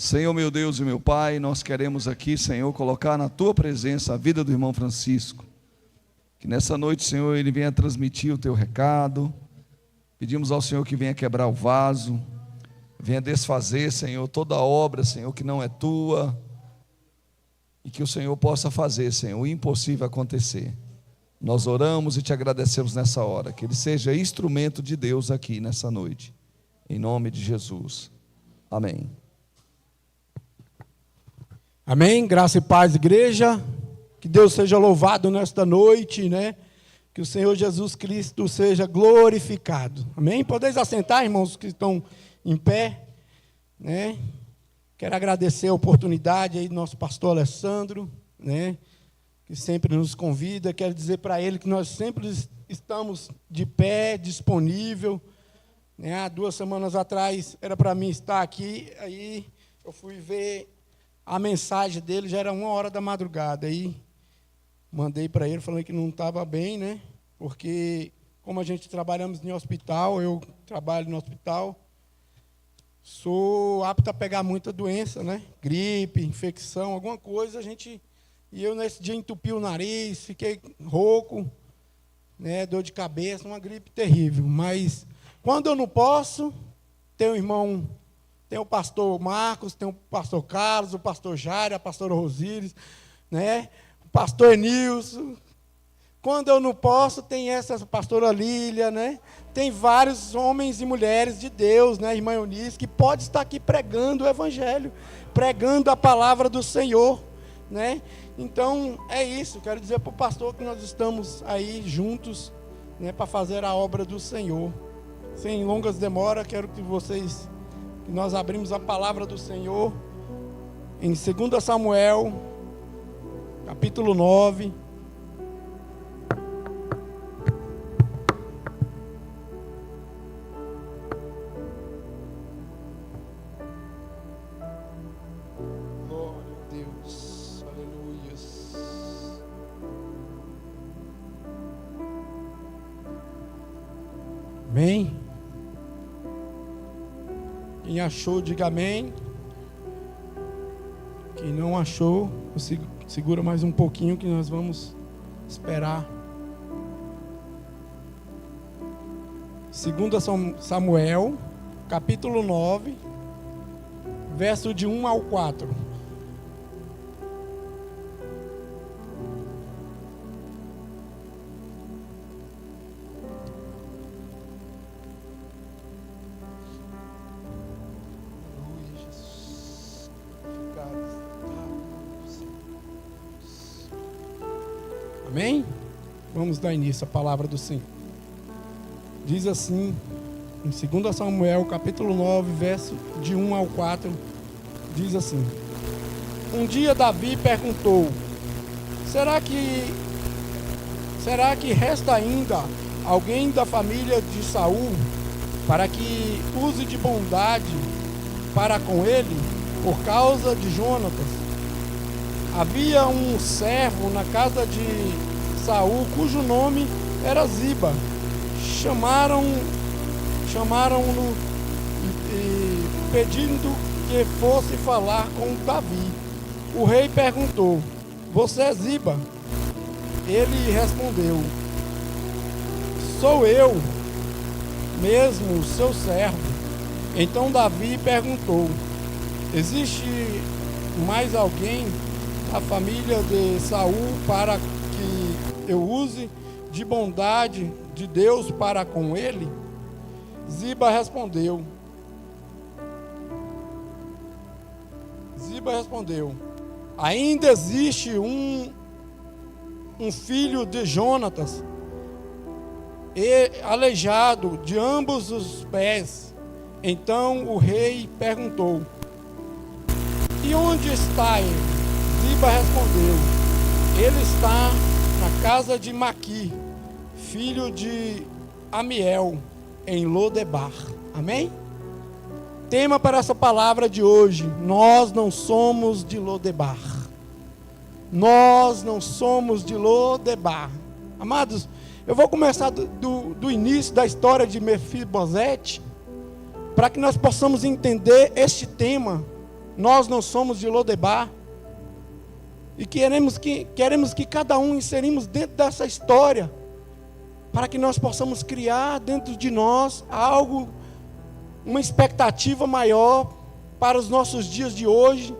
Senhor, meu Deus e meu Pai, nós queremos aqui, Senhor, colocar na Tua presença a vida do irmão Francisco. Que nessa noite, Senhor, ele venha transmitir o Teu recado. Pedimos ao Senhor que venha quebrar o vaso, venha desfazer, Senhor, toda obra, Senhor, que não é Tua. E que o Senhor possa fazer, Senhor, o impossível acontecer. Nós oramos e Te agradecemos nessa hora. Que ele seja instrumento de Deus aqui nessa noite. Em nome de Jesus. Amém. Amém, graça e paz, igreja, que Deus seja louvado nesta noite, né? Que o Senhor Jesus Cristo seja glorificado, amém? Podeis assentar, irmãos que estão em pé, né? Quero agradecer a oportunidade aí do nosso pastor Alessandro, né? Que sempre nos convida. Quero dizer para ele que nós sempre estamos de pé, disponível, né? Há 2 semanas atrás era para mim estar aqui, aí eu fui ver a mensagem dele, já era 1h da madrugada, aí mandei para ele, falando que não estava bem, né? Porque como a gente trabalhamos em hospital, eu trabalho no hospital, sou apto a pegar muita doença, né? Gripe, infecção, alguma coisa, e eu nesse dia entupi o nariz, fiquei rouco, né? Dor de cabeça, uma gripe terrível. Mas quando eu não posso, tem um irmão. Tem o pastor Marcos, tem o pastor Carlos, o pastor Jair, a pastora Rosíris, né? O pastor Enilson. Quando eu não posso, tem essa pastora Lília, né? Tem vários homens e mulheres de Deus, né? Irmã Eunice, que pode estar aqui pregando o evangelho, pregando a palavra do Senhor, né? Então, é isso. Quero dizer para o pastor que nós estamos aí juntos, né? Para fazer a obra do Senhor. Sem longas demoras, quero que nós abrimos a palavra do Senhor em 2 Samuel, capítulo 9. Glória a Deus, aleluia. Amém. Quem achou, diga amém. Quem não achou, segura mais um pouquinho que nós vamos esperar. 2 Samuel, capítulo 9, verso de 1 ao 4. Amém? Vamos dar início à palavra do Senhor. Diz assim, em 2 Samuel, capítulo 9, verso de 1 ao 4, diz assim: Um dia Davi perguntou: Será que resta ainda alguém da família de Saul para que use de bondade para com ele, por causa de Jonatas? Havia um servo na casa de Saul, cujo nome era Ziba. Chamaram-no pedindo que fosse falar com Davi. O rei perguntou: Você é Ziba? Ele respondeu: Sou eu mesmo, seu servo. Então Davi perguntou: Existe mais alguém a família de Saul para que eu use de bondade de Deus para com ele? Ziba respondeu: Ainda existe um filho de Jonatas, aleijado de ambos os pés. Então o rei perguntou: E onde está ele? Ziba respondeu: Ele está na casa de Maqui, filho de Amiel, em Lodebar. Amém? Tema para essa palavra de hoje: nós não somos de Lodebar. Nós não somos de Lodebar. Amados, eu vou começar do início da história de Mefibosete, para que nós possamos entender este tema Nós não somos de Lodebar. E queremos que cada um inserimos dentro dessa história, para que nós possamos criar dentro de nós algo, uma expectativa maior para os nossos dias de hoje,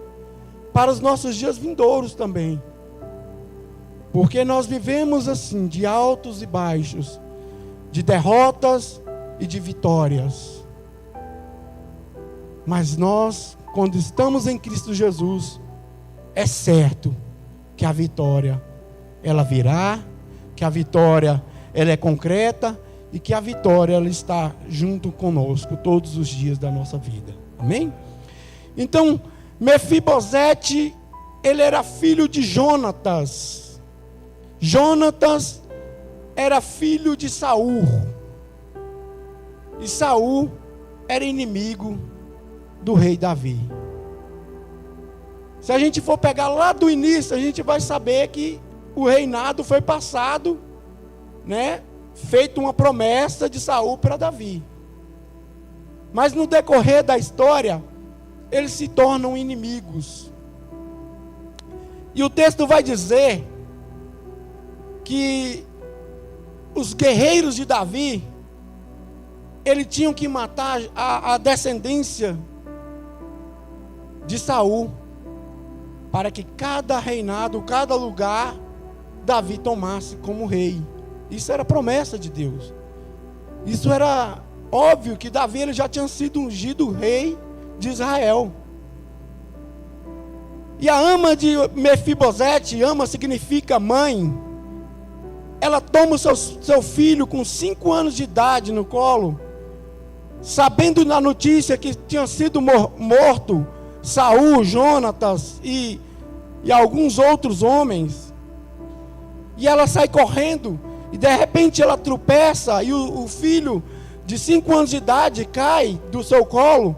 para os nossos dias vindouros também. Porque nós vivemos assim, de altos e baixos, de derrotas e de vitórias. Mas nós, quando estamos em Cristo Jesus, é certo que a vitória, ela virá, que a vitória, ela é concreta, e que a vitória, ela está junto conosco todos os dias da nossa vida. Amém? Então, Mefibosete, ele era filho de Jonatas. Jonatas era filho de Saul. E Saul era inimigo do rei Davi. Se a gente for pegar lá do início, a gente vai saber que o reinado foi passado, né? Feito uma promessa de Saul para Davi. Mas no decorrer da história, eles se tornam inimigos. E o texto vai dizer que os guerreiros de Davi, eles tinham que matar a descendência de Saul, para que cada reinado, cada lugar, Davi tomasse como rei. Isso era promessa de Deus. Isso era óbvio que Davi, ele já tinha sido ungido rei de Israel. E a ama de Mefibosete, ama significa mãe, ela toma o seu filho com 5 anos de idade no colo, sabendo na notícia que tinha sido morto Saul, Jonatas e alguns outros homens. E ela sai correndo, e de repente ela tropeça, e o filho de 5 anos de idade cai do seu colo.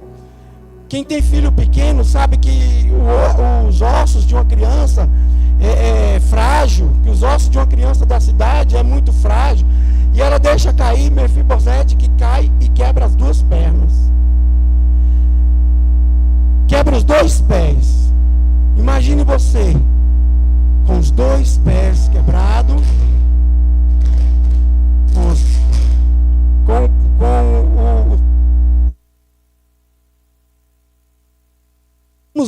Quem tem filho pequeno sabe que os ossos de uma criança é frágil, que os ossos de uma criança da cidade é muito frágil. E ela deixa cair Mefibosete, que cai e quebra as 2 pernas. Quebra os 2 pés. Imagine você com os 2 pés quebrados,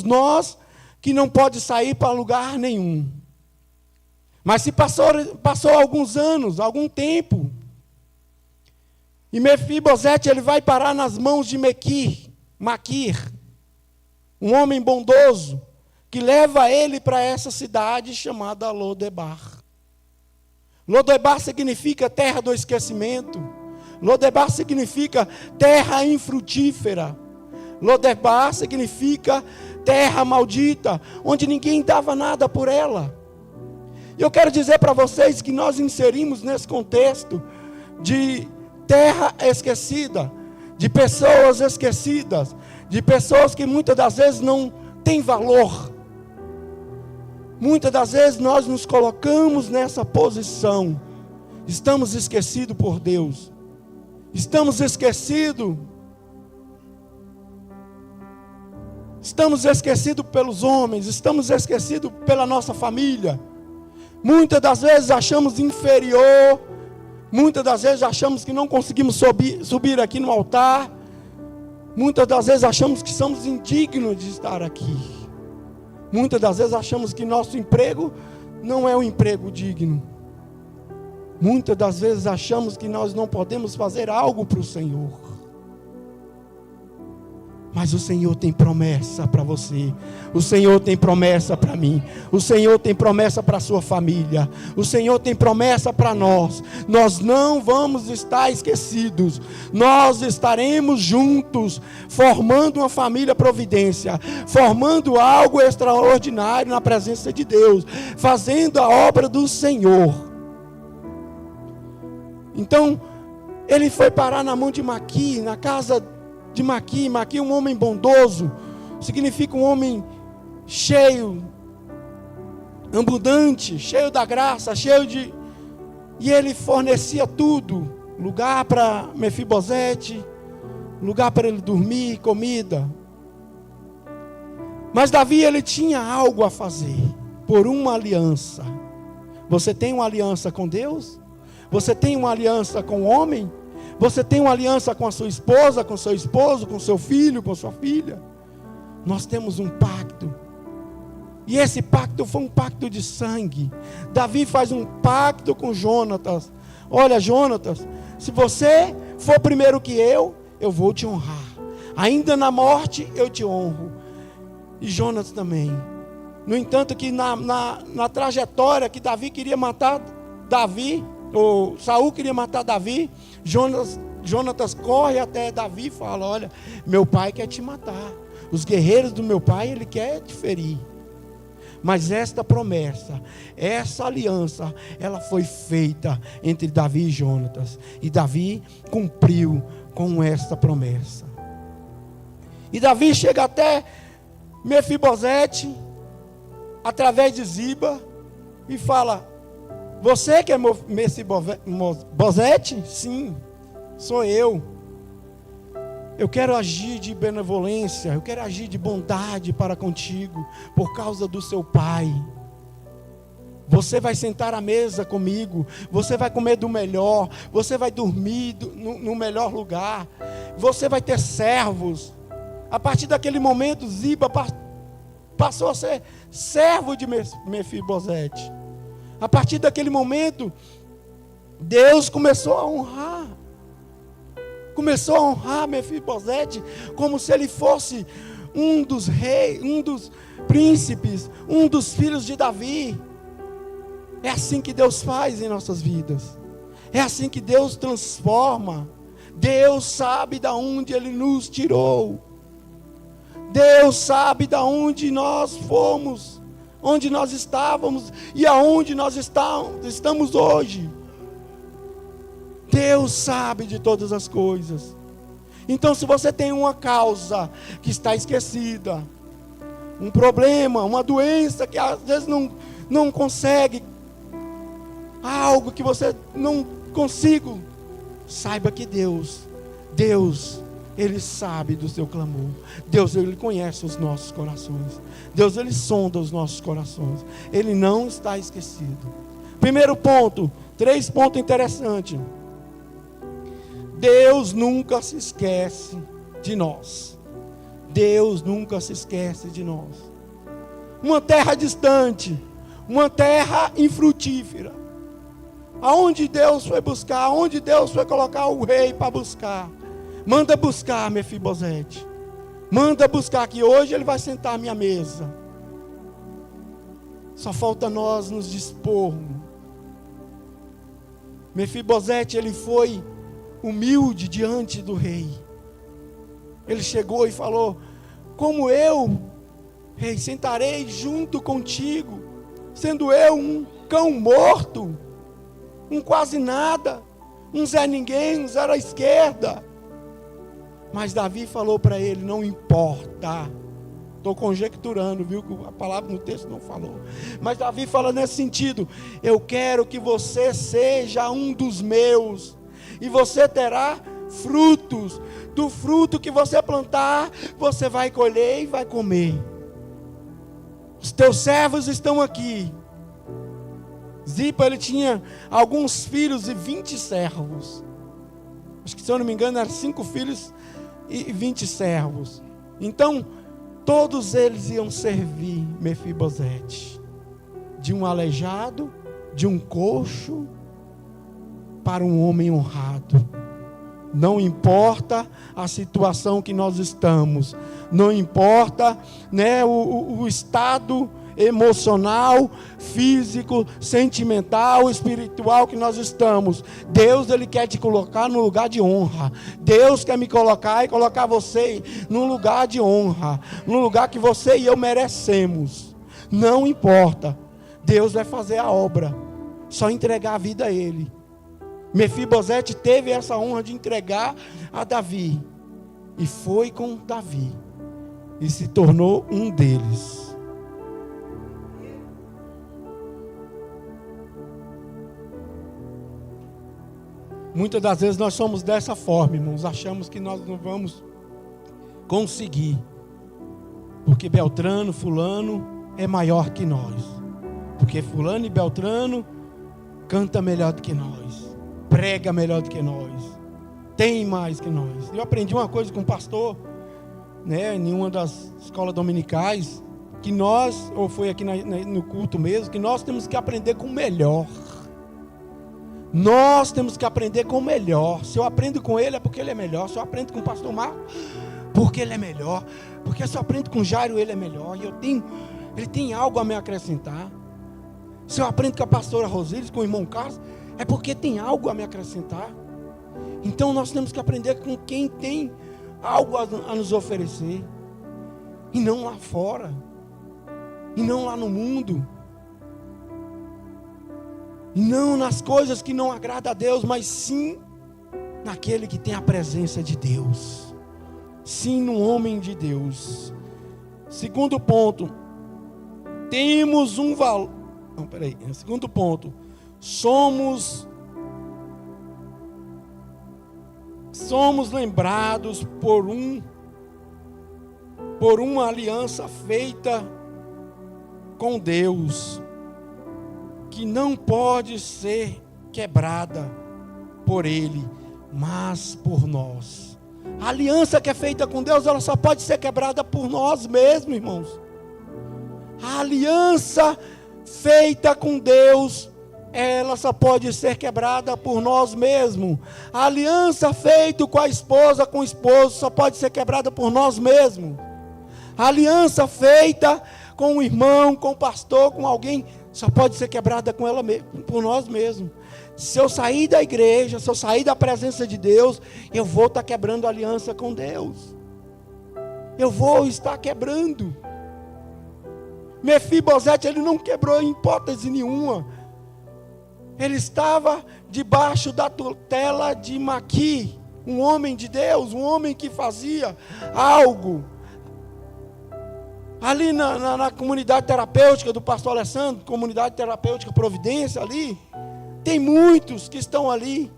nós que não pode sair para lugar nenhum. Mas se passou alguns anos, algum tempo, e Mefibosete, ele vai parar nas mãos de Maquir, um homem bondoso, que leva ele para essa cidade chamada Lodebar. Lodebar significa terra do esquecimento. Lodebar significa terra infrutífera. Lodebar significa terra maldita, onde ninguém dava nada por ela. E eu quero dizer para vocês que nós inserimos nesse contexto de terra esquecida, de pessoas esquecidas, de pessoas que muitas das vezes não têm valor. Muitas das vezes nós nos colocamos nessa posição. Estamos esquecidos por Deus. Estamos esquecidos. Estamos esquecidos pelos homens. Estamos esquecidos pela nossa família. Muitas das vezes achamos inferior. Muitas das vezes achamos que não conseguimos subir aqui no altar. Muitas das vezes achamos que somos indignos de estar aqui. Muitas das vezes achamos que nosso emprego não é um emprego digno. Muitas das vezes achamos que nós não podemos fazer algo para o Senhor. Mas o Senhor tem promessa para você. O Senhor tem promessa para mim. O Senhor tem promessa para a sua família. O Senhor tem promessa para nós. Nós não vamos estar esquecidos. Nós estaremos juntos, formando uma família providência, formando algo extraordinário na presença de Deus, fazendo a obra do Senhor. Então, ele foi parar na mão de Maqui, na casa de Maqui. Maqui, um homem bondoso, significa um homem cheio, abundante, cheio da graça, cheio de... E ele fornecia tudo, lugar para Mefibosete, lugar para ele dormir, comida. Mas Davi, ele tinha algo a fazer, por uma aliança. Você tem uma aliança com Deus? Você tem uma aliança com o homem? Você tem uma aliança com a sua esposa, com seu esposo, com seu filho, com sua filha? Nós temos um pacto. E esse pacto foi um pacto de sangue. Davi faz um pacto com Jonatas. Olha, Jonatas, se você for primeiro que eu vou te honrar. Ainda na morte eu te honro. E Jonatas também. No entanto, que na trajetória que Davi queria matar Davi, ou Saul queria matar Davi, Jonatas corre até Davi e fala: olha, meu pai quer te matar. Os guerreiros do meu pai, ele quer te ferir. Mas esta promessa, essa aliança, ela foi feita entre Davi e Jonatas. E Davi cumpriu com esta promessa. E Davi chega até Mefibosete, através de Ziba, e fala: você que é Mefibosete? Sim, sou eu. Eu quero agir de benevolência, eu quero agir de bondade para contigo, por causa do seu pai. Você vai sentar à mesa comigo, você vai comer do melhor, você vai dormir no melhor lugar, você vai ter servos. A partir daquele momento, Ziba passou a ser servo de Mefibosete. A partir daquele momento, Deus começou a honrar Mefibosete como se ele fosse um dos reis, um dos príncipes, um dos filhos de Davi. É assim que Deus faz em nossas vidas. É assim que Deus transforma. Deus sabe de onde Ele nos tirou. Deus sabe de onde nós fomos, onde nós estávamos e aonde nós estamos hoje. Deus sabe de todas as coisas. Então, se você tem uma causa que está esquecida, um problema, uma doença que às vezes não consegue, algo que você não consiga, saiba que Deus, Ele sabe do seu clamor. Deus, Ele conhece os nossos corações. Deus, Ele sonda os nossos corações. Ele não está esquecido. Primeiro ponto, 3 pontos interessantes. Deus nunca se esquece de nós. Deus nunca se esquece de nós. Uma terra distante, uma terra infrutífera, aonde Deus foi buscar, aonde Deus foi colocar o rei para buscar. Manda buscar Mefibosete. Manda buscar, que hoje ele vai sentar à minha mesa. Só falta nós nos dispormos. Mefibosete, ele foi humilde diante do rei. Ele chegou e falou: como eu, rei, sentarei junto contigo, sendo eu um cão morto, um quase nada, um Zé Ninguém, um zero à esquerda. Mas Davi falou para ele: não importa. Estou conjecturando, viu, que a palavra no texto não falou. Mas Davi fala nesse sentido: eu quero que você seja um dos meus, e você terá frutos. Do fruto que você plantar, você vai colher e vai comer. Os teus servos estão aqui. Ziba, ele tinha alguns filhos e 20 servos. Acho que, se eu não me engano, eram 5 filhos e 20 servos. Então, todos eles iam servir Mefibosete. De um aleijado, de um coxo, para um homem honrado. Não importa a situação que nós estamos, não importa, né, o estado emocional, físico, sentimental, espiritual que nós estamos. Deus, Ele quer te colocar no lugar de honra. Deus quer me colocar e colocar você num lugar de honra, num lugar que você e eu merecemos. Não importa, Deus vai fazer a obra, só entregar a vida a Ele. Mefibosete teve essa honra de entregar a Davi, e foi com Davi, e se tornou um deles. Muitas das vezes nós somos dessa forma, irmãos, achamos que nós não vamos conseguir. Porque Beltrano, fulano é maior que nós. Porque fulano e Beltrano canta melhor do que nós, prega melhor do que nós, tem mais que nós. Eu aprendi uma coisa com um pastor, né, em uma das escolas dominicais, que nós, ou foi aqui no culto mesmo, que nós temos que aprender com o melhor. Nós temos que aprender com o melhor. Se eu aprendo com ele é porque ele é melhor. Se eu aprendo com o pastor Marco, porque ele é melhor. Porque se eu aprendo com o Jairo, ele é melhor. E ele tem algo a me acrescentar. Se eu aprendo com a pastora Rosília, com o irmão Carlos, é porque tem algo a me acrescentar. Então nós temos que aprender com quem tem algo a nos oferecer. E não lá fora. E não lá no mundo. E não nas coisas que não agradam a Deus, mas sim naquele que tem a presença de Deus. Sim, no homem de Deus. Segundo ponto. Temos um valor. Não, peraí. Segundo ponto. Somos lembrados por uma aliança feita com Deus, que não pode ser quebrada por Ele, mas por nós. A aliança que é feita com Deus, ela só pode ser quebrada por nós mesmos, irmãos. A aliança feita com Deus, ela só pode ser quebrada por nós mesmos. A aliança feita com a esposa, com o esposo, só pode ser quebrada por nós mesmos. A aliança feita com o irmão, com o pastor, com alguém, só pode ser quebrada com ela mesmo, por nós mesmos. Se eu sair da igreja, se eu sair da presença de Deus, eu vou estar quebrando a aliança com Deus. Eu vou estar quebrando. Mefibosete, ele não quebrou em hipótese nenhuma. Ele estava debaixo da tutela de Maqui, um homem de Deus, um homem que fazia algo. Ali na comunidade terapêutica do pastor Alessandro, comunidade terapêutica Providência ali, tem muitos que estão ali,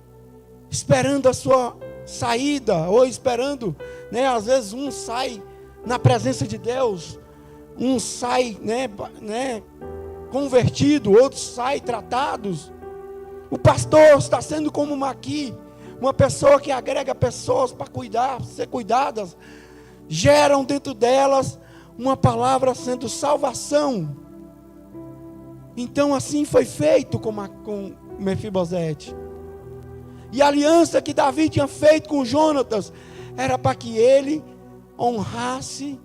esperando a sua saída, ou esperando, né, às vezes um sai na presença de Deus, um sai, né, convertido, outros saem tratados. O pastor está sendo como Maqui, uma pessoa que agrega pessoas para cuidar, ser cuidadas, geram dentro delas uma palavra sendo salvação. Então assim foi feito com Mefibosete. E a aliança que Davi tinha feito com Jonatas era para que ele honrasse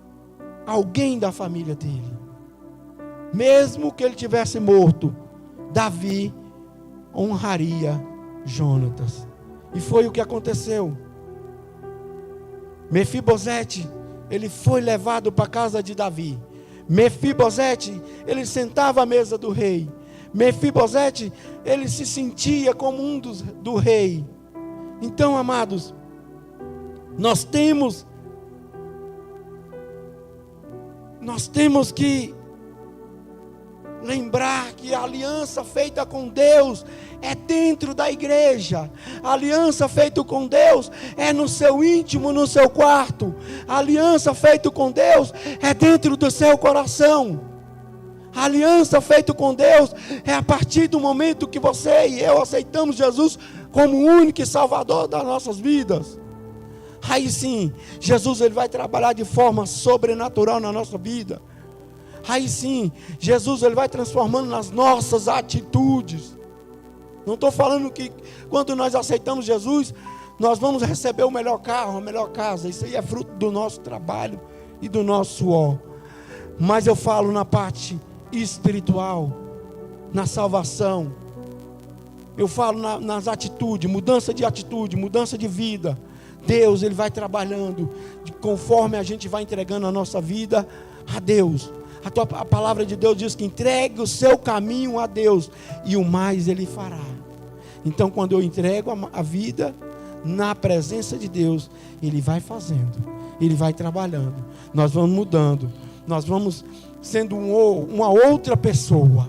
alguém da família dele. Mesmo que ele tivesse morto, Davi honraria Jonatas. E foi o que aconteceu. Mefibosete, ele foi levado para a casa de Davi. Mefibosete, ele sentava à mesa do rei. Mefibosete, ele se sentia como um do rei. Então, amados, nós temos que lembrar que a aliança feita com Deus é dentro da igreja. A aliança feita com Deus é no seu íntimo, no seu quarto. A aliança feita com Deus é dentro do seu coração. A aliança feita com Deus é a partir do momento que você e eu aceitamos Jesus como o único Salvador das nossas vidas. Aí sim, Jesus ele vai trabalhar de forma sobrenatural na nossa vida. Aí sim, Jesus ele vai transformando nas nossas atitudes. Não estou falando que quando nós aceitamos Jesus, nós vamos receber o melhor carro, a melhor casa. Isso aí é fruto do nosso trabalho e do nosso suor. Mas eu falo na parte espiritual, na salvação. Eu falo nas atitudes, mudança de atitude, mudança de vida. Deus ele vai trabalhando conforme a gente vai entregando a nossa vida a Deus. A palavra de Deus diz que entregue o seu caminho a Deus e o mais Ele fará. Então quando eu entrego a vida na presença de Deus, Ele vai fazendo, Ele vai trabalhando, nós vamos mudando, nós vamos sendo uma outra pessoa,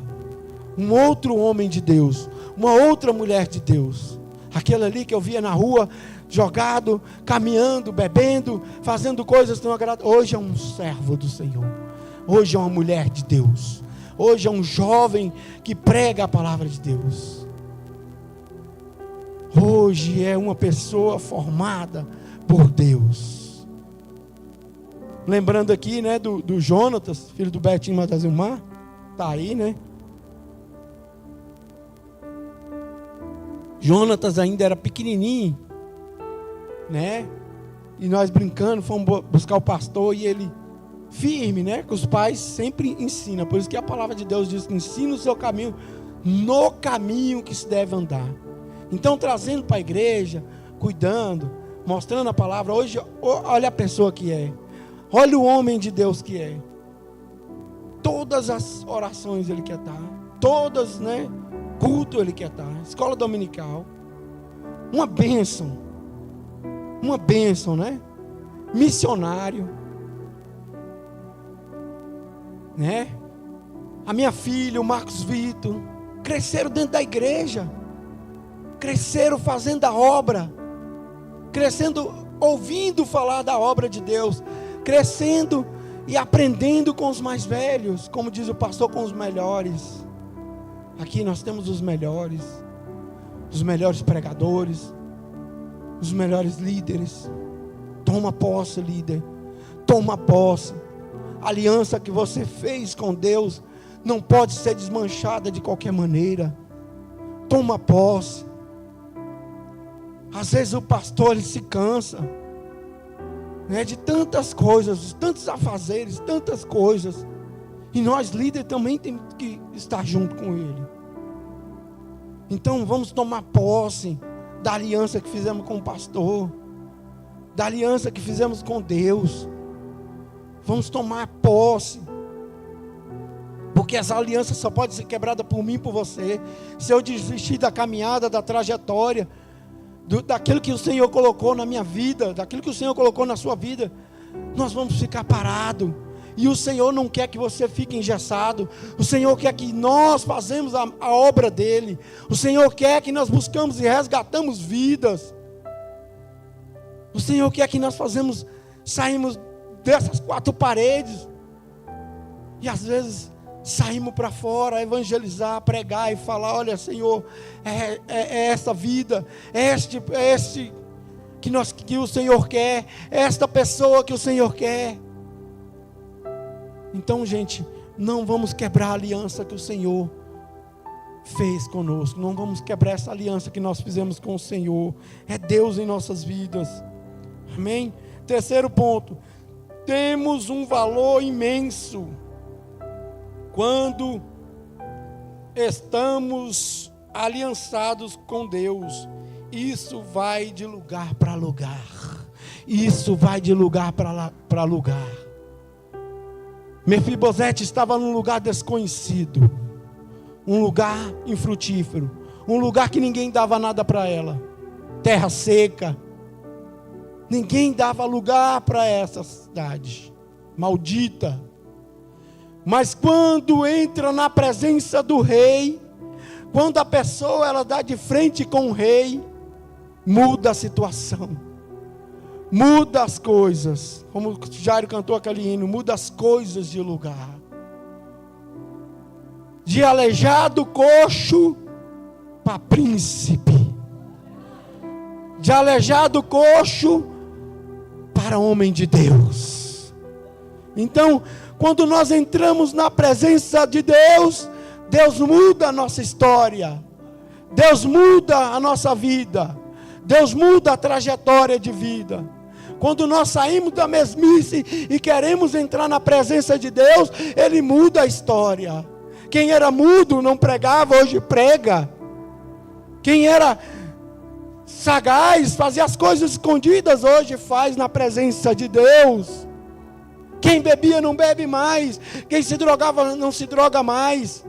um outro homem de Deus, uma outra mulher de Deus. Aquela ali que eu via na rua jogado, caminhando, bebendo, fazendo coisas que não agradam. Hoje é um servo do Senhor. Hoje é uma mulher de Deus. Hoje é um jovem que prega a palavra de Deus. Hoje é uma pessoa formada por Deus. Lembrando aqui, né, do Jonatas, filho do Betinho Matazilmar. Está aí, né? Jonatas ainda era pequenininho, né? E nós brincando, fomos buscar o pastor e ele firme, né? Que os pais sempre ensinam. Por isso que a palavra de Deus diz que ensina o seu caminho no caminho que se deve andar. Então, trazendo para a igreja, cuidando, mostrando a palavra. Hoje, olha a pessoa que é. Olha o homem de Deus que é. Todas as orações ele quer estar. Todas, né? Culto ele quer estar. Escola dominical. Uma bênção. Uma bênção, né? Missionário. Né? A minha filha, o Marcos Vitor, cresceram dentro da igreja. Cresceram fazendo a obra. Crescendo, ouvindo falar da obra de Deus. Crescendo e aprendendo com os mais velhos, como diz o pastor, com os melhores. Aqui nós temos os melhores pregadores, os melhores líderes. Toma posse, líder. Toma posse. A aliança que você fez com Deus não pode ser desmanchada de qualquer maneira. Toma posse. Às vezes o pastor ele se cansa, né, de tantas coisas, tantos afazeres, tantas coisas. E nós líderes também temos que estar junto com ele. Então vamos tomar posse da aliança que fizemos com o pastor, da aliança que fizemos com Deus. Vamos tomar posse, porque essa aliança só pode ser quebrada por mim e por você, se eu desistir da caminhada, da trajetória, daquilo que o Senhor colocou na minha vida, daquilo que o Senhor colocou na sua vida. Nós vamos ficar parados. E o Senhor não quer que você fique engessado. O Senhor quer que nós fazemos a obra dEle. O Senhor quer que nós buscamos e resgatamos vidas. O Senhor quer que nós saímos dessas quatro paredes. E às vezes saímos para fora, evangelizar, pregar e falar: olha, Senhor, é essa vida, é este que o Senhor quer, é esta pessoa que o Senhor quer. Então, gente, não vamos quebrar a aliança que o Senhor fez conosco. Não vamos quebrar essa aliança que nós fizemos com o Senhor. É Deus em nossas vidas. Amém? Terceiro ponto. Temos um valor imenso quando estamos aliançados com Deus. Isso vai de lugar para lugar. Isso vai de lugar para lugar. Mefibosete estava num lugar desconhecido, um lugar infrutífero, um lugar que ninguém dava nada para ela, terra seca. Ninguém dava lugar para essa cidade maldita. Mas quando entra na presença do rei, quando a pessoa ela dá de frente com o rei, muda a situação, muda as coisas. Como o Jairo cantou aquele hino: muda as coisas de lugar. De aleijado coxo para príncipe, de aleijado coxo para homem de Deus. Então, quando nós entramos na presença de Deus, Deus muda a nossa história, Deus muda a nossa vida, Deus muda a trajetória de vida. Quando nós saímos da mesmice e queremos entrar na presença de Deus, Ele muda a história. Quem era mudo, não pregava, hoje prega. Quem era sagaz, fazia as coisas escondidas, hoje faz na presença de Deus. Quem bebia não bebe mais. Quem se drogava não se droga mais.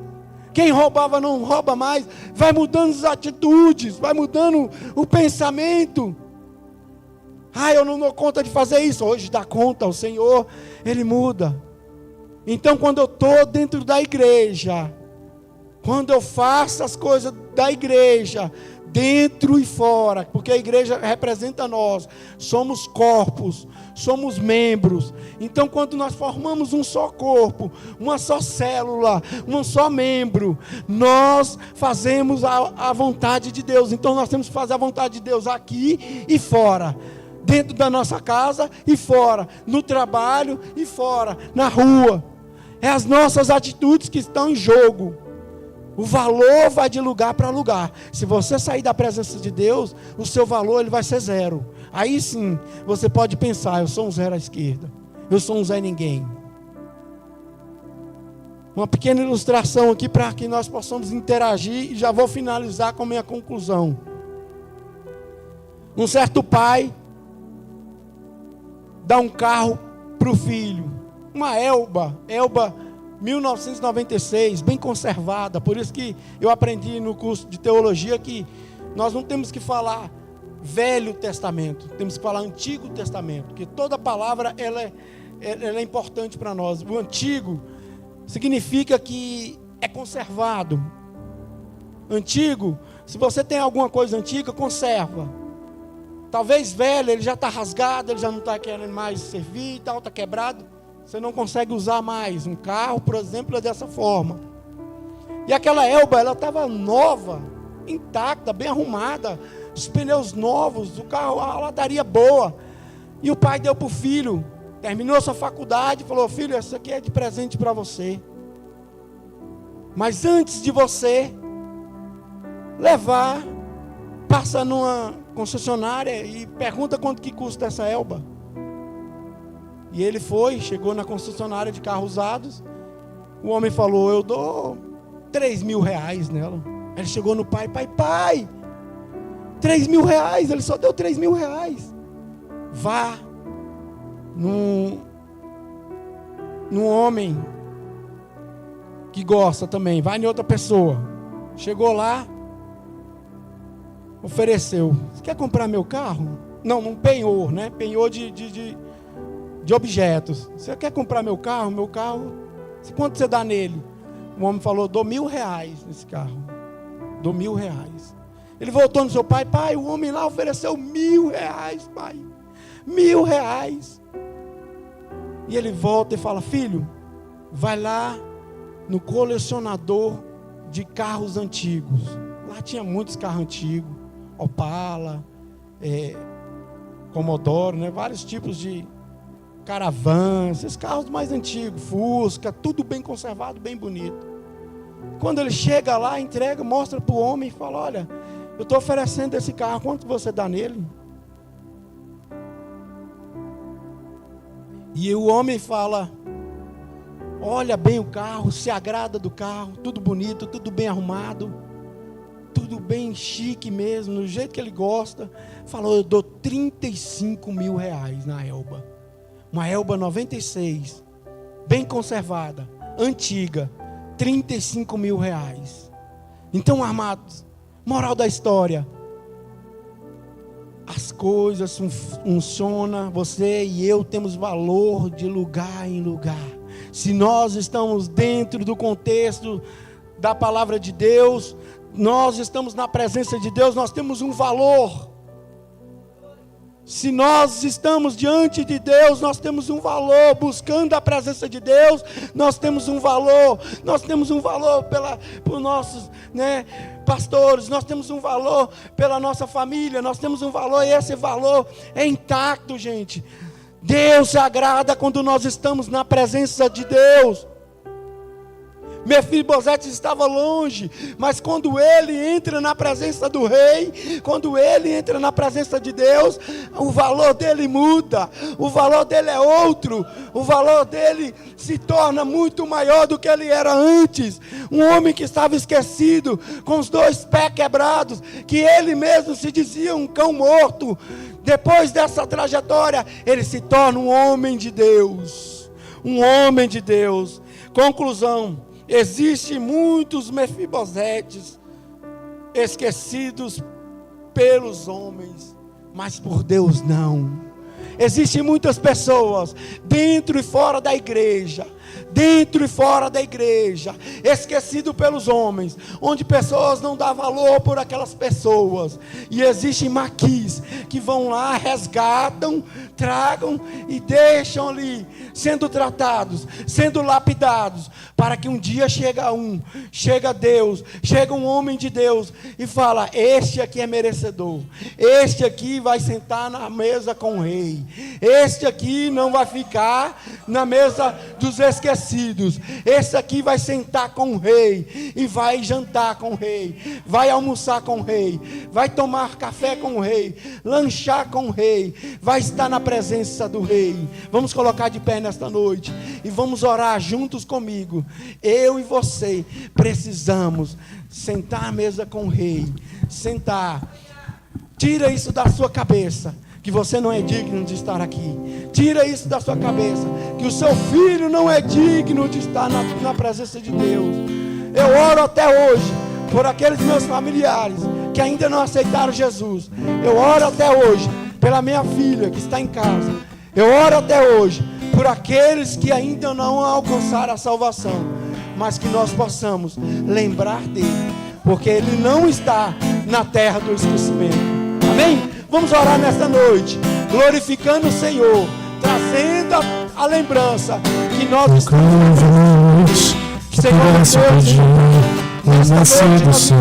Quem roubava não rouba mais. Vai mudando as atitudes, vai mudando o pensamento. Eu não dou conta de fazer isso. Hoje dá conta, o Senhor, Ele muda. Então, quando eu estou dentro da igreja, Quando eu faço as coisas da igreja, dentro e fora, porque a igreja representa nós, somos corpos, somos membros. Então, quando nós formamos um só corpo, uma só célula, um só membro, nós fazemos a vontade de Deus. Então, nós temos que fazer a vontade de Deus aqui e fora, dentro da nossa casa e fora, no trabalho e fora, na rua. É as nossas atitudes que estão em jogo. O valor vai de lugar para lugar. Se você sair da presença de Deus, o seu valor ele vai ser zero. Aí sim, você pode pensar, eu sou um zero à esquerda. Eu sou um Zé Ninguém. Uma pequena ilustração aqui para que nós possamos interagir e já vou finalizar com a minha conclusão. Um certo pai dá um carro para o filho. Uma Elba 1996, bem conservada. Por isso que eu aprendi no curso de teologia que nós não temos que falar Velho Testamento, temos que falar Antigo Testamento, porque toda palavra ela é importante para nós. O antigo significa que é conservado. Antigo, se você tem alguma coisa antiga, conserva. Talvez velho, ele já está rasgado, ele já não está querendo mais servir e tal, está quebrado. Você não consegue usar mais. Um carro, por exemplo, é dessa forma. E aquela Elba, ela estava nova, intacta, bem arrumada, os pneus novos, o carro, a lataria boa. E o pai deu para o filho, terminou a sua faculdade, falou: filho, isso aqui é de presente para você. Mas antes de você levar, passa numa concessionária e pergunta quanto que custa essa Elba. E ele chegou na concessionária de carros usados. O homem falou: eu dou 3 mil reais nela. Ele chegou no pai: pai, 3 mil reais, ele só deu 3 mil reais. Vá num homem que gosta também, vai em outra pessoa. Chegou lá, ofereceu: você quer comprar meu carro? Não, num penhor, né? Penhor de objetos. Você quer comprar meu carro? Meu carro, quanto você dá nele? O homem falou: dou 1.000 reais nesse carro. Dou 1.000 reais. Ele voltou no seu pai: pai, o homem lá ofereceu 1.000 reais, pai. 1.000 reais. E ele volta e fala: filho, vai lá no colecionador de carros antigos. Lá tinha muitos carros antigos, Opala, Commodore, né? Vários tipos de Caravan, esses carros mais antigos, Fusca, tudo bem conservado, bem bonito. Quando ele chega lá, entrega, mostra para o homem e fala: olha, eu estou oferecendo esse carro, quanto você dá nele? E o homem fala: olha bem o carro, se agrada do carro, tudo bonito, tudo bem arrumado, tudo bem chique mesmo, do jeito que ele gosta. Falou: eu dou 35 mil reais na Elba. Uma Elba 96, bem conservada, antiga, 35 mil reais. Então, amados, moral da história: as coisas funcionam, você e eu temos valor de lugar em lugar. Se nós estamos dentro do contexto da palavra de Deus, nós estamos na presença de Deus, nós temos um valor. Se nós estamos diante de Deus, nós temos um valor. Buscando a presença de Deus, nós temos um valor. Nós temos um valor por nossos, pastores. Nós temos um valor pela nossa família. Nós temos um valor, e esse valor é intacto, gente. Deus se agrada quando nós estamos na presença de Deus. Mefibosete estava longe, mas quando ele entra na presença do rei, quando ele entra na presença de Deus, o valor dele muda, o valor dele é outro, o valor dele se torna muito maior do que ele era antes. Um homem que estava esquecido, com os 2 pés quebrados, que ele mesmo se dizia um cão morto, depois dessa trajetória, ele se torna um homem de Deus, um homem de Deus. Conclusão: existem muitos Mefibosetes esquecidos pelos homens, mas por Deus não. Existem muitas pessoas dentro e fora da igreja, dentro e fora da igreja, esquecido pelos homens, onde pessoas não dão valor por aquelas pessoas, e existem maquis que vão lá, resgatam, tragam e deixam ali, sendo tratados, sendo lapidados, para que um dia chega Deus, chega um homem de Deus e fala: este aqui é merecedor, este aqui vai sentar na mesa com o rei, este aqui não vai ficar na mesa dos esquecidos, este aqui vai sentar com o rei, e vai jantar com o rei, vai almoçar com o rei, vai tomar café com o rei, lanchar com o rei, vai estar na presença do rei. Vamos colocar de pé nesta noite e vamos orar juntos comigo. Eu e você precisamos sentar à mesa com o rei, sentar. Tira isso da sua cabeça, que você não é digno de estar aqui. Tira isso da sua cabeça, que o seu filho não é digno de estar na presença de Deus. Eu oro até hoje por aqueles meus familiares que ainda não aceitaram Jesus. Eu oro até hoje pela minha filha que está em casa. Eu oro até hoje por aqueles que ainda não alcançaram a salvação, mas que nós possamos lembrar dele, porque ele não está na terra do esquecimento. Amém? Vamos orar nesta noite, glorificando o Senhor, trazendo a lembrança que nós estamos. Que pudesse pedir, mas nasceu do Senhor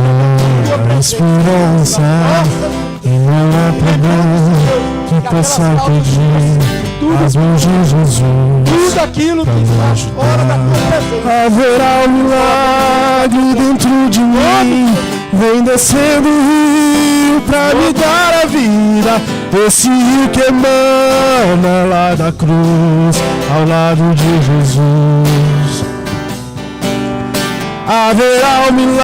a esperança, e não há problema que possa pedir as mãos de Jesus. Tudo aquilo que está fora da tua presença, haverá um milagre dentro de mim, vem descendo o rio pra me dar a vida, esse rio que emana lá da cruz, ao lado de Jesus. Haverá um milagre.